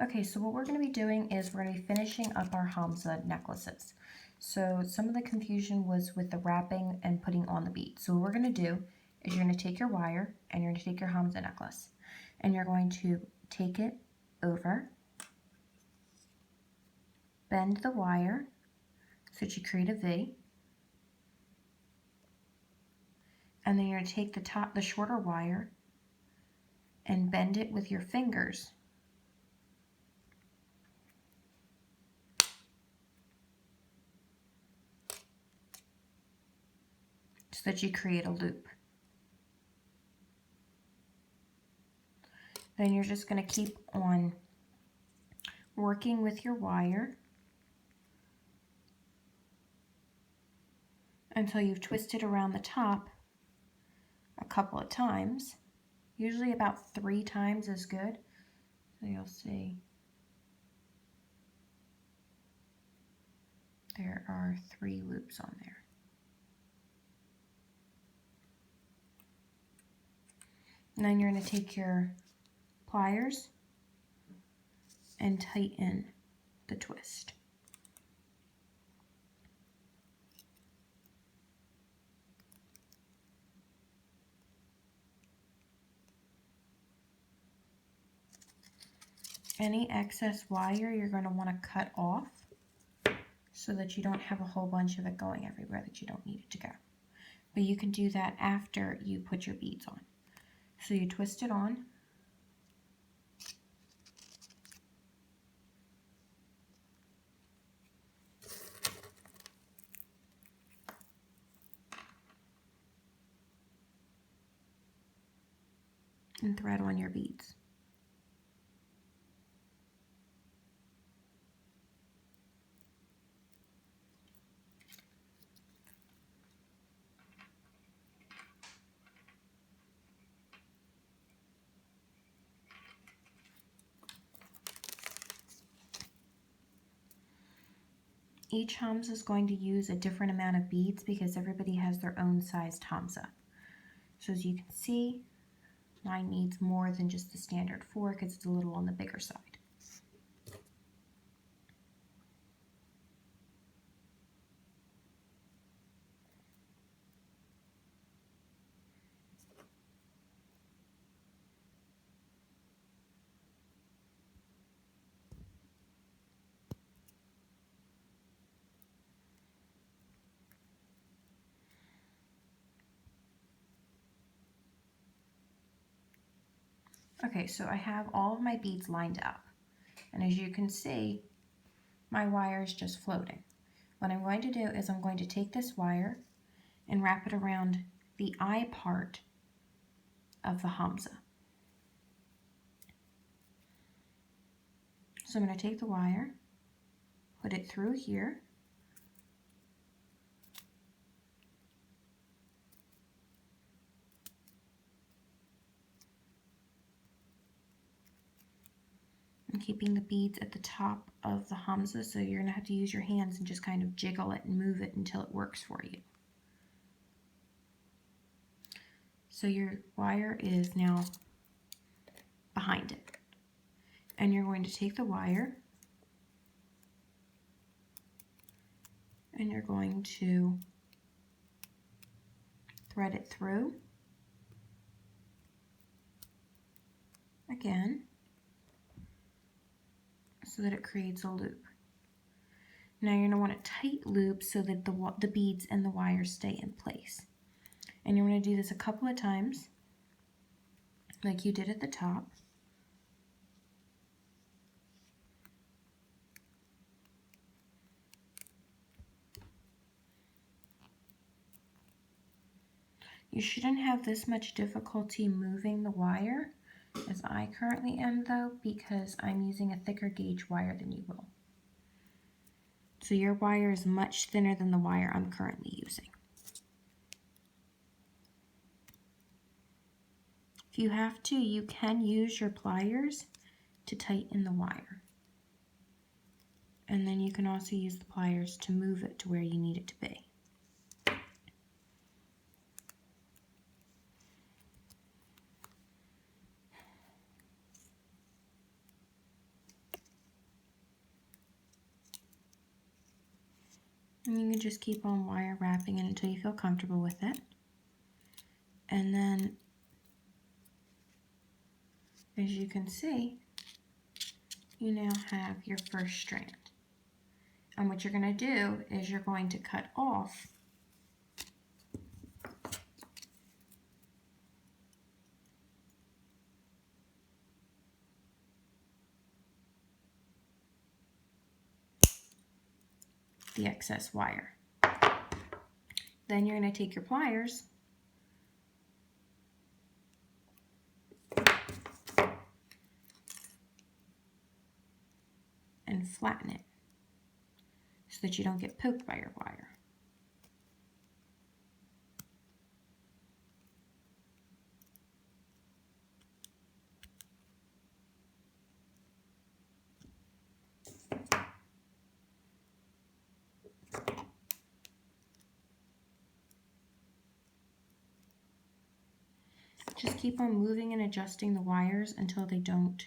Okay, so what we're going to be doing is we're going to be finishing up our Hamsa necklaces. So some of the confusion was with the wrapping and putting on the beads. So what we're going to do is you're going to take your wire and you're going to take your Hamsa necklace and you're going to take it over, bend the wire so that you create a V, and then you're going to take the shorter wire and bend it with your fingers so that you create a loop. Then you're just going to keep on working with your wire until you've twisted around the top a couple of times. Usually about 3 times is good. So you'll see there are 3 loops on there. And then you're going to take your pliers and tighten the twist. Any excess wire you're going to want to cut off so that you don't have a whole bunch of it going everywhere that you don't need it to go. But you can do that after you put your beads on. So you twist it on. And thread on your beads. Each Hamsa is going to use a different amount of beads because everybody has their own sized Hamsa. So as you can see, mine needs more than just the standard 4 because it's a little on the bigger side. Okay, so I have all of my beads lined up. And as you can see, my wire is just floating. What I'm going to do is I'm going to take this wire and wrap it around the eye part of the Hamsa. So I'm going to take the wire, put it through here, and keeping the beads at the top of the Hamsa, so you're going to have to use your hands and just kind of jiggle it and move it until it works for you. So your wire is now behind it. And you're going to take the wire and you're going to thread it through again so that it creates a loop. Now you're going to want a tight loop so that the beads and the wire stay in place. And you're going to do this a couple of times like you did at the top. You shouldn't have this much difficulty moving the wire as I currently am though, because I'm using a thicker gauge wire than you will. So your wire is much thinner than the wire I'm currently using. If you have to, you can use your pliers to tighten the wire. And then you can also use the pliers to move it to where you need it to be. And you can just keep on wire wrapping it until you feel comfortable with it. And then, as you can see, you now have your first strand. And what you're going to do is you're going to cut off the excess wire. Then you're going to take your pliers and flatten it so that you don't get poked by your wire. Just keep on moving and adjusting the wires until they don't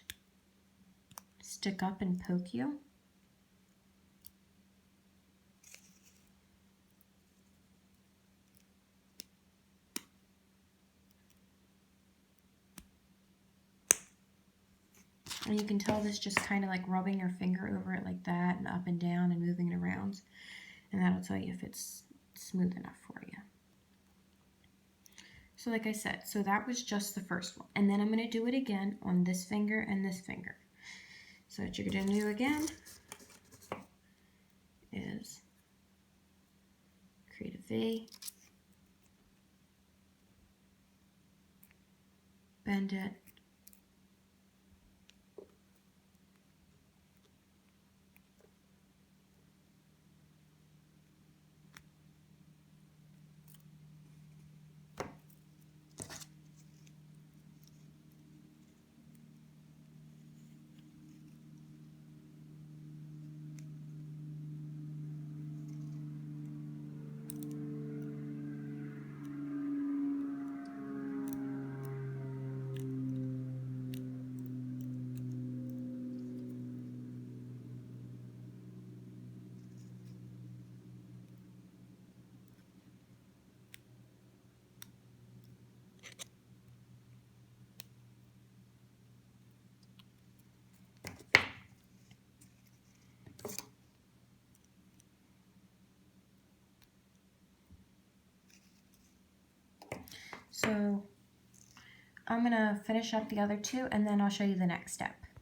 stick up and poke you. And you can tell this just kind of like rubbing your finger over it like that and up and down and moving it around. And that'll tell you if it's smooth enough for you. So like I said, so that was just the first one. And then I'm going to do it again on this finger and this finger. So what you're going to do again is create a V, bend it, So I'm going to finish up the other two and then I'll show you the next step.